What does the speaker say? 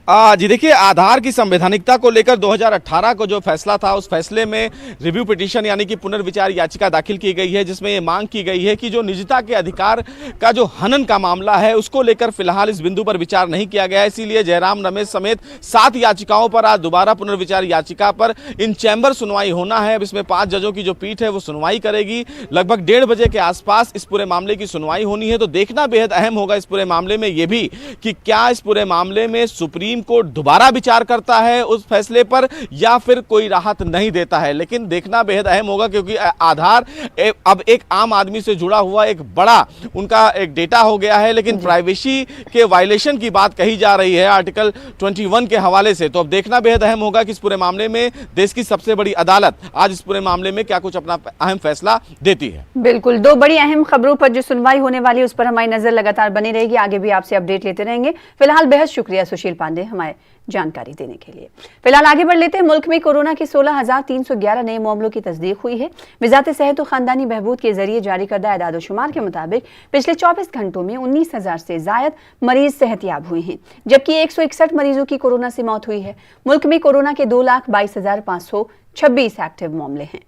जी देखिए, आधार की संवैधानिकता को लेकर 2018 को जो फैसला था, उस फैसले में रिव्यू पिटीशन यानी कि पुनर्विचार याचिका दाखिल की गई है, जिसमें ये मांग की गई है कि जो निजता के अधिकार का जो हनन का मामला है, उसको लेकर फिलहाल इस बिंदु पर विचार नहीं किया गया है। इसीलिए जयराम रमेश समेत 7 याचिकाओं पर आज दोबारा पुनर्विचार याचिका पर इन चैम्बर सुनवाई होना है। अब इसमें 5 जजों की जो पीठ है वो सुनवाई करेगी। लगभग 1:30 बजे के आसपास इस पूरे मामले की सुनवाई होनी है। तो देखना बेहद अहम होगा इस पूरे मामले में ये भी कि क्या इस पूरे मामले में सुप्रीम कोर्ट दोबारा विचार करता है उस फैसले पर या फिर कोई राहत नहीं देता है। लेकिन देखना बेहद अहम होगा, क्योंकि आधार अब एक आम आदमी से जुड़ा हुआ एक बड़ा उनका एक डेटा हो गया है। लेकिन प्राइवेसी के वायलेशन की बात कही जा रही है आर्टिकल 21 के हवाले से। तो अब देखना बेहद अहम होगा कि इस पूरे मामले में देश की सबसे बड़ी अदालत आज इस पूरे मामले में क्या कुछ अपना अहम फैसला देती है। बिल्कुल, 2 बड़ी अहम खबरों पर जो सुनवाई होने वाली है उस पर हमारी नजर लगातार बनी रहेगी। आगे भी आपसे अपडेट लेते रहेंगे। फिलहाल बेहद शुक्रिया सुशील पांडे हमारे जानकारी देने के लिए। फिलहाल आगे बढ़ लेते हैं। मुल्क में कोरोना के 16,311 नए मामलों की तस्दीक हुई है। वजारत सेहत और खानदानी बहबूद के जरिए जारी करदा एदाद-ओ-शुमार के मुताबिक पिछले 24 घंटों में 19,000 से ज्यादा मरीज सेहतियाब हुए हैं, जबकि 161 मरीजों की कोरोना से मौत हुई है। मुल्क में कोरोना के 2,22,526 एक्टिव मामले हैं।